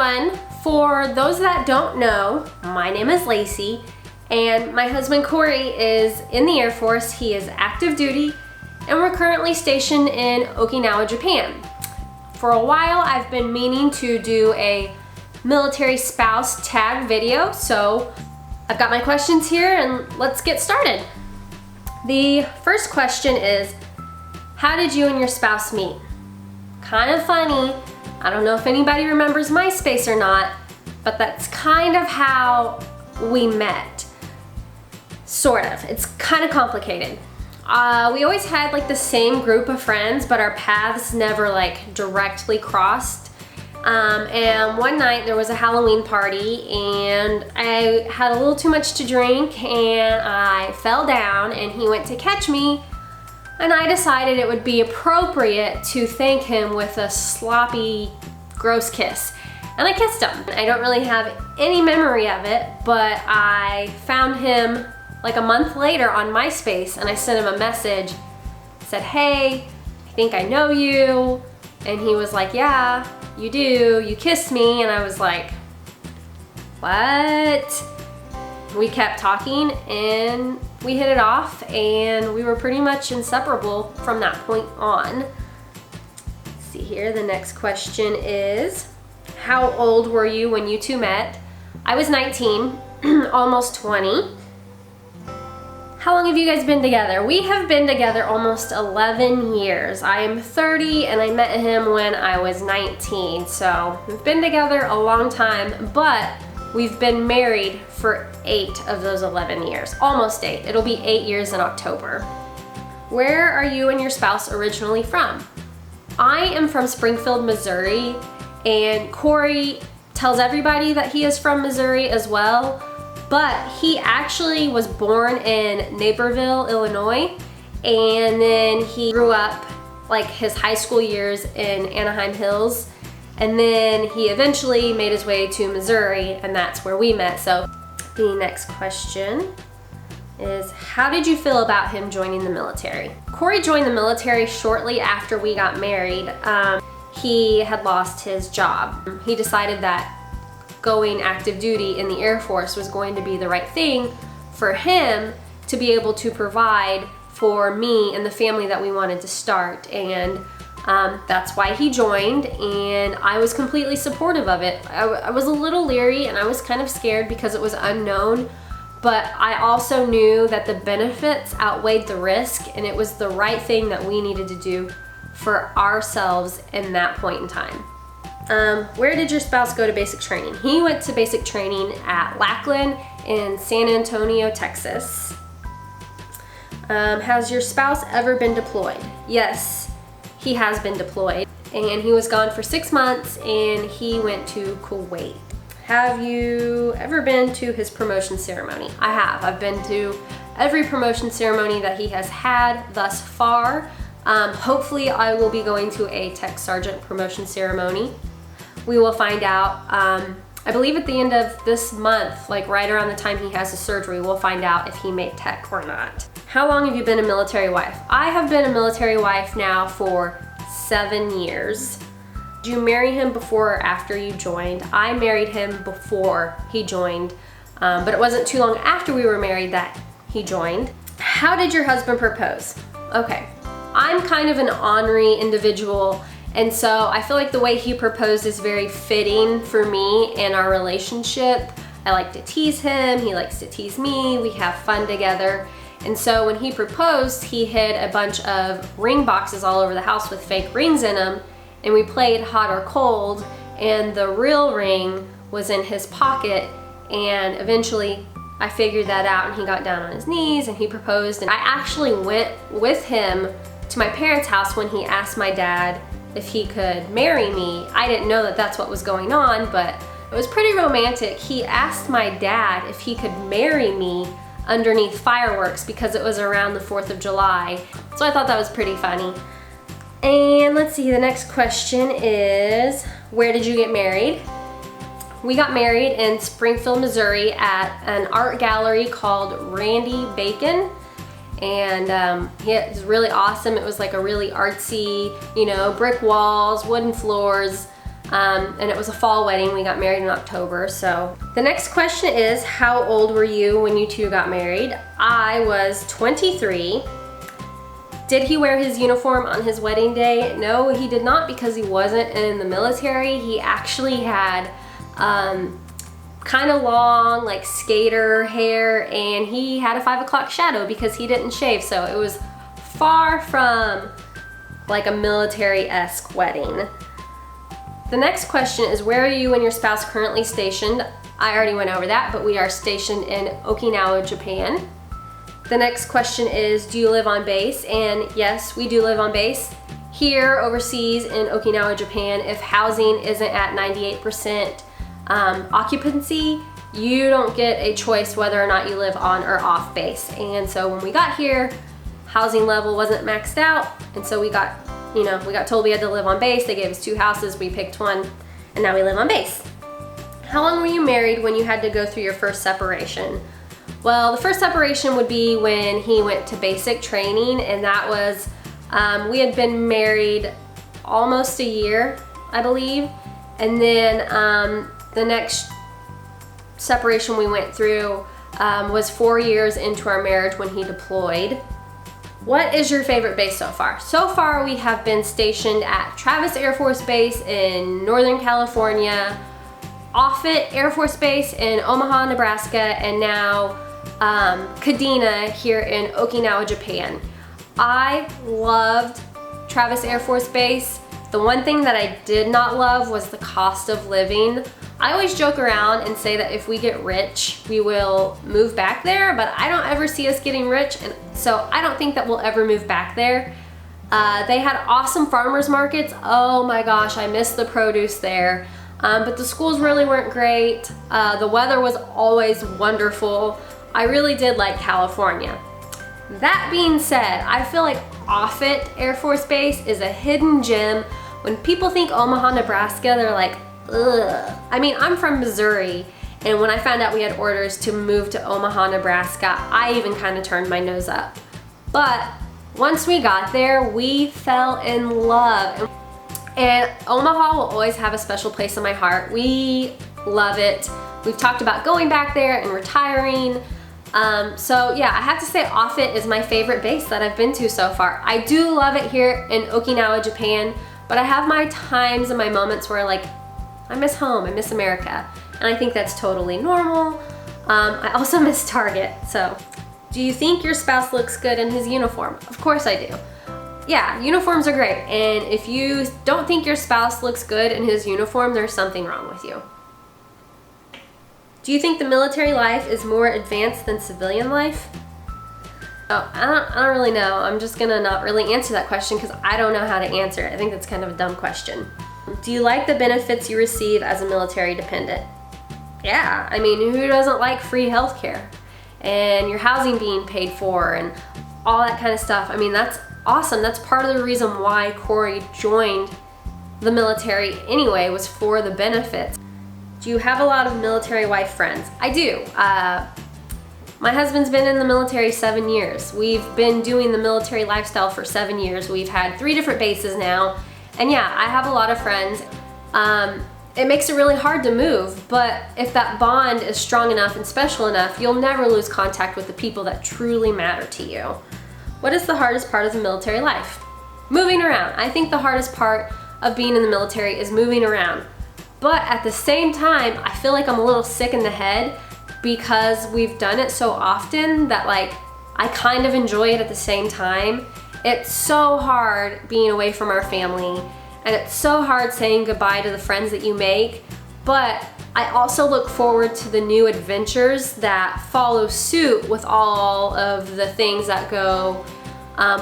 everyone. For those that don't know, my name is Lacey and my husband Corey is in the Air Force. He is active duty and we're currently stationed in Okinawa, Japan. For a while I've been meaning to do a military spouse tag video, so I've got my questions here and let's get started. The first question is, how did you and your spouse meet? Kind of funny. I don't know if anybody remembers MySpace or not, but that's kind of how we met. Sort of. It's kind of complicated. We always had like the same group of friends, but our paths never like directly crossed. And one night there was a Halloween party and I had a little too much to drink and I fell down and he went to catch me. And I decided it would be appropriate to thank him with a sloppy, gross kiss. And I kissed him. I don't really have any memory of it, but I found him like a month later on MySpace and I sent him a message, said, hey, I think I know you. And he was like, yeah, you do, you kissed me. And I was like, what? We kept talking and we hit it off and we were pretty much inseparable from that point on. Let's see here, the next question is, how old were you when you two met? I was 19, almost 20. How long have you guys been together? We have been together almost 11 years. I am 30 and I met him when I was 19. So we've been together a long time, but we've been married for 8 of those 11 years, almost 8. It'll be 8 years in October. Where are you and your spouse originally from? I am from Springfield, Missouri, and Corey tells everybody that he is from Missouri as well, but he actually was born in Naperville, Illinois, and then he grew up like his high school years in Anaheim Hills. And then he eventually made his way to Missouri and that's where we met. So the next question is, how did you feel about him joining the military? Corey joined the military shortly after we got married. He had lost his job. He decided that going active duty in the Air Force was going to be the right thing for him to be able to provide for me and the family that we wanted to start. And that's why he joined, and I was completely supportive of it. I was a little leery and I was kind of scared because it was unknown, but I also knew that the benefits outweighed the risk and it was the right thing that we needed to do for ourselves in that point in time. Where did your spouse go to basic training? He went to basic training at Lackland in San Antonio, Texas. Has your spouse ever been deployed? Yes. He has been deployed and he was gone for 6 months and he went to Kuwait. Have you ever been to his promotion ceremony? I have. I've been to every promotion ceremony that he has had thus far. Hopefully I will be going to a tech sergeant promotion ceremony. We will find out, I believe at the end of this month, like right around the time he has his surgery, we'll find out if he made tech or not. How long have you been a military wife? I have been a military wife now for 7 years. Did you marry him before or after you joined? I married him before he joined, but it wasn't too long after we were married that he joined. How did your husband propose? Okay, I'm kind of an ornery individual, and so I feel like the way he proposed is very fitting for me and our relationship. I like to tease him, he likes to tease me, we have fun together. And so when he proposed, he hid a bunch of ring boxes all over the house with fake rings in them, and we played hot or cold, and the real ring was in his pocket, and eventually I figured that out and he got down on his knees and he proposed. And I actually went with him to my parents' house when he asked my dad if he could marry me. I didn't know that that's what was going on, but it was pretty romantic. He asked my dad if he could marry me underneath fireworks because it was around the 4th of July. So I thought that was pretty funny. And let's see, the next question is, where did you get married? We got married in Springfield, Missouri at an art gallery called Randy Bacon. And it was really awesome. It was like a really artsy, brick walls, wooden floors, And it was a fall wedding. We got married in October. So the next question is, how old were you when you two got married? I was 23. Did he wear his uniform on his wedding day? No, he did not, because he wasn't in the military. He actually had kind of long, like, skater hair, and he had a 5 o'clock shadow because he didn't shave. So it was far from like a military-esque wedding. The next question is, where are you and your spouse currently stationed? I already went over that, but we are stationed in Okinawa, Japan. The next question is, do you live on base? And yes, we do live on base. Here overseas in Okinawa, Japan, if housing isn't at 98% occupancy, you don't get a choice whether or not you live on or off base. And so when we got here, housing level wasn't maxed out, and so we got told we had to live on base. They gave us 2 houses, we picked one, and now we live on base. How long were you married when you had to go through your first separation? Well, the first separation would be when he went to basic training, and that was, we had been married almost a year, I believe, and then the next separation we went through was 4 years into our marriage when he deployed. What is your favorite base so far? So far, we have been stationed at Travis Air Force Base in Northern California, Offutt Air Force Base in Omaha, Nebraska, and now Kadena here in Okinawa, Japan. I loved Travis Air Force Base. The one thing that I did not love was the cost of living. I always joke around and say that if we get rich, we will move back there, but I don't ever see us getting rich, and so I don't think that we'll ever move back there. They had awesome farmers markets. Oh my gosh, I miss the produce there. But the schools really weren't great. The weather was always wonderful. I really did like California. That being said, I feel like Offutt Air Force Base is a hidden gem. When people think Omaha, Nebraska, they're like, ugh. I mean, I'm from Missouri, and when I found out we had orders to move to Omaha, Nebraska, I even kind of turned my nose up. But once we got there, we fell in love. And Omaha will always have a special place in my heart. We love it. We've talked about going back there and retiring. So yeah, I have to say Offutt is my favorite base that I've been to so far. I do love it here in Okinawa, Japan, but I have my times and my moments where, like, I miss home, I miss America, and I think that's totally normal. I also miss Target. So, do you think your spouse looks good in his uniform? Of course I do. Yeah, uniforms are great, and if you don't think your spouse looks good in his uniform, there's something wrong with you. Do you think the military life is more advanced than civilian life? Oh, I don't really know. I'm just gonna not really answer that question because I don't know how to answer it. I think that's kind of a dumb question. Do you like the benefits you receive as a military dependent? Yeah, I mean, who doesn't like free healthcare and your housing being paid for and all that kind of stuff? I mean, that's awesome. That's part of the reason why Corey joined the military anyway, was for the benefits. Do you have a lot of military wife friends? I do. My husband's been in the military 7 years. We've been doing the military lifestyle for 7 years. We've had 3 different bases now. And yeah, I have a lot of friends. It makes it really hard to move, but if that bond is strong enough and special enough, you'll never lose contact with the people that truly matter to you. What is the hardest part of the military life? Moving around. I think the hardest part of being in the military is moving around. But at the same time, I feel like I'm a little sick in the head because we've done it so often that, like, I kind of enjoy it at the same time. It's so hard being away from our family, and it's so hard saying goodbye to the friends that you make, but I also look forward to the new adventures that follow suit with all of the things that go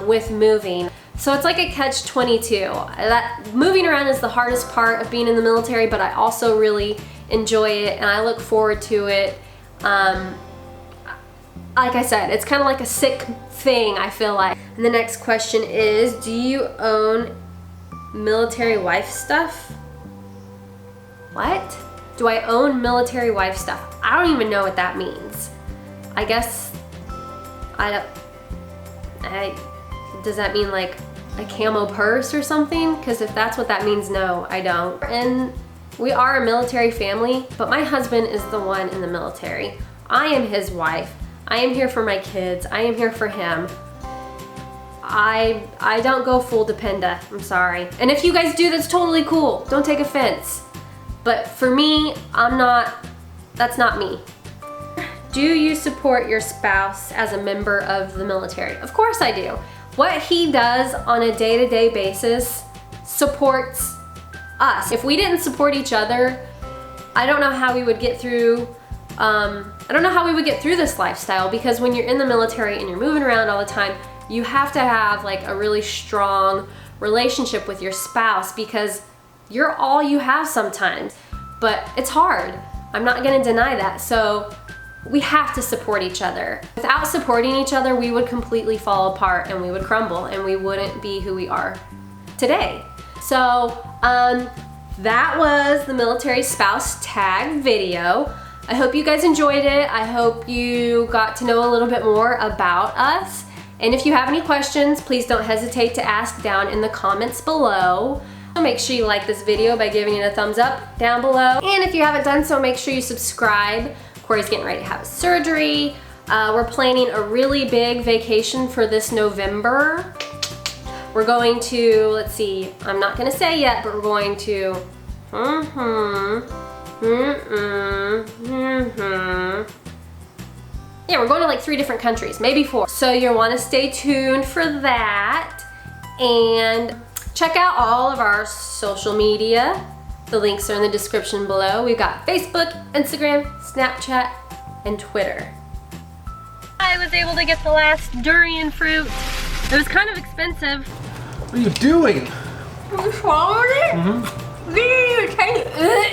with moving. So it's like a catch-22. That moving around is the hardest part of being in the military, but I also really enjoy it and I look forward to it. Like I said, it's kind of like a sick thing, I feel like. And the next question is, do you own military wife stuff? What? Do I own military wife stuff? I don't even know what that means. I guess, does that mean like a camo purse or something? Because if that's what that means, no, I don't. And we are a military family, but my husband is the one in the military. I am his wife. I am here for my kids. I am here for him. I don't go full dependa, I'm sorry. And if you guys do, that's totally cool. Don't take offense. But for me, that's not me. Do you support your spouse as a member of the military? Of course I do. What he does on a day-to-day basis supports us. If we didn't support each other, I don't know how we would get through this lifestyle, because when you're in the military and you're moving around all the time, you have to have like a really strong relationship with your spouse, because you're all you have sometimes. But it's hard. I'm not gonna deny that. So we have to support each other. Without supporting each other, we would completely fall apart and we would crumble and we wouldn't be who we are today. So that was the military spouse tag video. I hope you guys enjoyed it. I hope you got to know a little bit more about us. And if you have any questions, please don't hesitate to ask down in the comments below. Make sure you like this video by giving it a thumbs up down below. And if you haven't done so, make sure you subscribe. Corey's getting ready to have surgery. We're planning a really big vacation for this November. We're going to, let's see, I'm not gonna say yet, but we're going to, yeah, we're going to like 3 different countries, maybe 4. So you'll want to stay tuned for that. And check out all of our social media. The links are in the description below. We've got Facebook, Instagram, Snapchat, and Twitter. I was able to get the last durian fruit. It was kind of expensive. What are you doing? You swallowed it? Mm-hmm. You taste it.